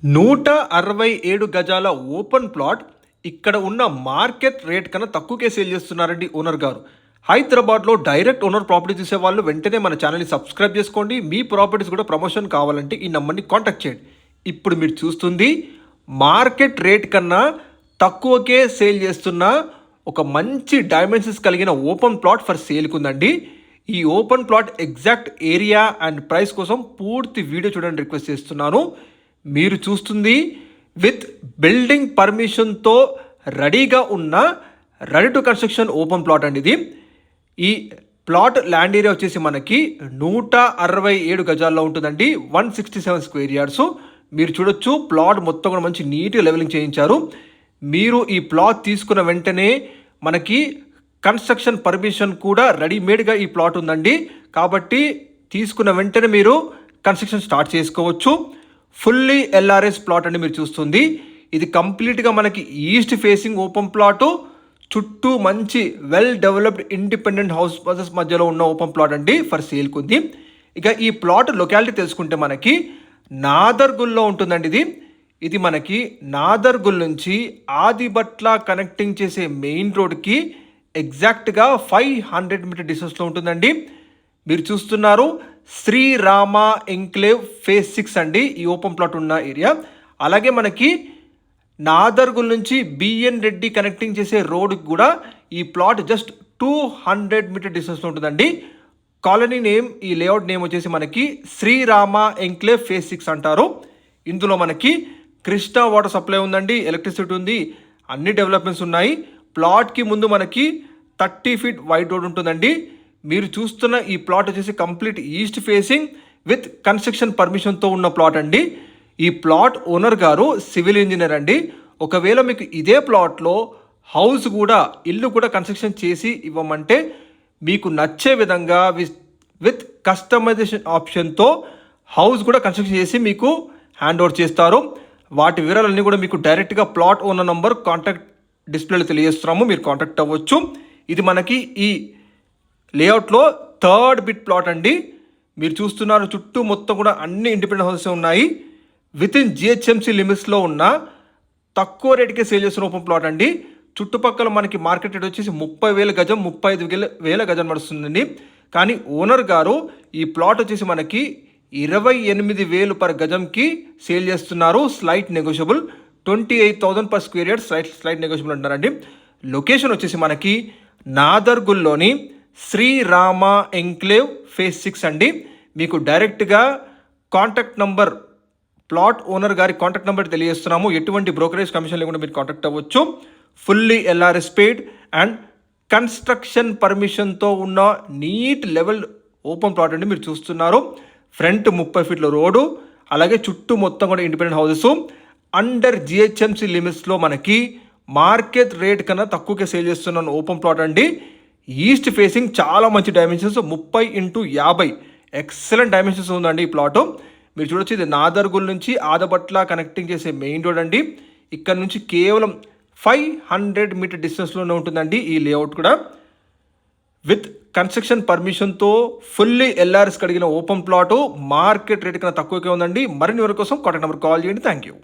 167 గజాల open plot ఇక్కడ ఉన్న మార్కెట్ రేట్ కన్నా తక్కువకే సేల్ చేస్తున్నారండి ఓనర్ గారు. హైదరాబాద్లో డైరెక్ట్ ఓనర్ ప్రాపర్టీ చూసే వాళ్ళు వెంటనే మన ఛానల్ని సబ్స్క్రైబ్ చేసుకోండి. మీ ప్రాపర్టీస్ కూడా ప్రమోషన్ కావాలంటే ఈ నెంబర్ని కాంటాక్ట్ చేయండి. ఇప్పుడు మీరు చూస్తుంది మార్కెట్ రేట్ కన్నా తక్కువకే సేల్ చేస్తున్న ఒక మంచి డైమెన్షన్స్ కలిగిన ఓపెన్ ప్లాట్ ఫర్ సేల్కి ఉందండి. ఈ open plot exact area and price కోసం పూర్తి వీడియో చూడండి రిక్వెస్ట్ చేస్తున్నాను. మీరు చూస్తుంది విత్ బిల్డింగ్ పర్మిషన్తో రెడీగా ఉన్న ready to construction open plot అండి ఇది. ఈ ప్లాట్ ల్యాండ్ ఏరియా వచ్చేసి మనకి 167 గజాల్లో ఉంటుందండి. 167 స్క్వేర్ యార్డ్స్. మీరు చూడొచ్చు ప్లాట్ మొత్తం కూడా మంచి నీట్గా లెవెలింగ్ చేయించారు. మీరు ఈ ప్లాట్ తీసుకున్న వెంటనే మనకి కన్స్ట్రక్షన్ పర్మిషన్ కూడా రెడీమేడ్గా ఈ ప్లాట్ ఉందండి. కాబట్టి తీసుకున్న వెంటనే మీరు కన్స్ట్రక్షన్ స్టార్ట్ చేసుకోవచ్చు. ఫుల్లీ ఎల్ఆర్ఎస్ ప్లాట్ అండి మీరు చూస్తుంది. ఇది కంప్లీట్గా మనకి ఈస్ట్ ఫేసింగ్ ఓపెన్ ప్లాటు, చుట్టూ మంచి వెల్ డెవలప్డ్ ఇండిపెండెంట్ హౌస్ బజెస్ మధ్యలో ఉన్న ఓపెన్ ప్లాట్ అండి ఫర్ సేల్కి ఉంది. ఇక ఈ ప్లాట్ లొకాలిటీ తెలుసుకుంటే మనకి నాదర్గుల్లో ఉంటుందండి ఇది. ఇది మనకి నాదర్గుల్ నుంచి ఆదిబట్ల కనెక్టింగ్ చేసే మెయిన్ రోడ్కి ఎగ్జాక్ట్గా 500 మీటర్ డిస్టెన్స్లో ఉంటుందండి. మీరు చూస్తున్నారు శ్రీరామ ఎంక్లేవ్ ఫేజ్ 6 అండి ఈ ఓపెన్ ప్లాట్ ఉన్న ఏరియా. అలాగే మనకి నాదర్గుల్ నుంచి బిఎన్ రెడ్డి కనెక్టింగ్ చేసే రోడ్కి కూడా ఈ ప్లాట్ జస్ట్ 200 మీటర్ డిస్టెన్స్లో ఉంటుందండి. కాలనీ నేమ్, ఈ లేఅవుట్ నేమ్ వచ్చేసి మనకి శ్రీరామ ఎంక్లేవ్ ఫేజ్ 6 అంటారు. ఇందులో మనకి కృష్ణా వాటర్ సప్లై ఉందండి, ఎలక్ట్రిసిటీ ఉంది, అన్ని డెవలప్మెంట్స్ ఉన్నాయి. ప్లాట్కి ముందు మనకి 30 ఫీట్ వైడ్ రోడ్ ఉంటుందండి. మీరు చూస్తున్న ఈ ప్లాట్ వచ్చేసి complete east facing with construction పర్మిషన్తో ఉన్న ప్లాట్ అండి. ఈ ప్లాట్ ఓనర్ గారు సివిల్ ఇంజనీర్ అండి. ఒకవేళ మీకు ఇదే ప్లాట్లో హౌస్ కూడా, ఇల్లు కూడా కన్స్ట్రక్షన్ చేసి ఇవ్వమంటే మీకు నచ్చే విధంగా విత్ కస్టమైజేషన్ ఆప్షన్తో హౌస్ కూడా కన్స్ట్రక్షన్ చేసి మీకు హ్యాండ్ ఓవర్ చేస్తారు. వాటి వివరాలన్నీ కూడా మీకు డైరెక్ట్గా ప్లాట్ ఓనర్ నంబర్ కాంటాక్ట్ డిస్ప్లేలో తెలియజేస్తున్నాము, మీరు కాంటాక్ట్ అవ్వచ్చు. ఇది మనకి ఈ లేఅవుట్లో 3rd బిట్ ప్లాట్ అండి. మీరు చూస్తున్నారు చుట్టూ మొత్తం కూడా అన్ని ఇండిపెండెంట్ హౌసెస్ ఉన్నాయి. విత్ ఇన్ జిహెచ్ఎంసీ లిమిట్స్లో ఉన్న తక్కువ రేటుకే సేల్ చేస్తున్న ఓపెన్ ప్లాట్ అండి. చుట్టుపక్కల మనకి మార్కెట్ రేట్ వచ్చేసి 30,000 గజం, 35,000 గజం నడుస్తుందండి. కానీ ఓనర్ గారు ఈ ప్లాట్ వచ్చేసి మనకి 28,000 పర్ గజంకి సేల్ చేస్తున్నారు. Slight negotiable. 28,000 per square yard slight negotiable అంటారండి. లొకేషన్ వచ్చేసి మనకి నాదర్గుల్లోని శ్రీరామ ఎంక్లేవ్ ఫేజ్ 6 అండి. మీకు డైరెక్ట్గా కాంటాక్ట్ నంబర్, ప్లాట్ ఓనర్ గారి కాంటాక్ట్ నెంబర్ తెలియజేస్తున్నాము. ఎటువంటి బ్రోకరేజ్ కమిషన్ లేకుండా మీరు కాంటాక్ట్ అవ్వచ్చు. Fully LRS paid and construction పర్మిషన్తో ఉన్న నీట్ లెవెల్ ఓపెన్ ప్లాట్ అండి మీరు చూస్తున్నారు. ఫ్రంట్ 30 ఫీట్ల రోడ్డు, అలాగే చుట్టూ మొత్తం కూడా ఇండిపెండెంట్ హౌసెస్. అండర్ జిహెచ్ఎంసీ లిమిట్స్లో మనకి మార్కెట్ రేట్ కన్నా తక్కువకే సేల్ చేస్తున్న ఓపెన్ ప్లాట్ అండి. ఈస్ట్ ఫేసింగ్ చాలా మంచి డైమెన్షన్స్, 30x50 ఎక్సలెంట్ డైమెన్షన్స్ ఉందండి ఈ ప్లాటు. మీరు చూడొచ్చు ఇది నాదర్గుల్ నుంచి ఆదబట్ల కనెక్టింగ్ చేసే మెయిన్ రోడ్ అండి. ఇక్కడ నుంచి కేవలం 500 మీటర్ డిస్టెన్స్లోనే ఉంటుందండి ఈ లేఅవుట్ కూడా. విత్ కన్స్ట్రక్షన్ పర్మిషన్తో ఫుల్లీ ఎల్ఆర్ఎస్ కలిగిన ఓపెన్ ప్లాటు మార్కెట్ రేట్ కన్నా తక్కువకే ఉందండి. మరిన్ని వరకు కోసం కాంటాక్ట్ నెంబర్ కాల్ చేయండి. Thank you.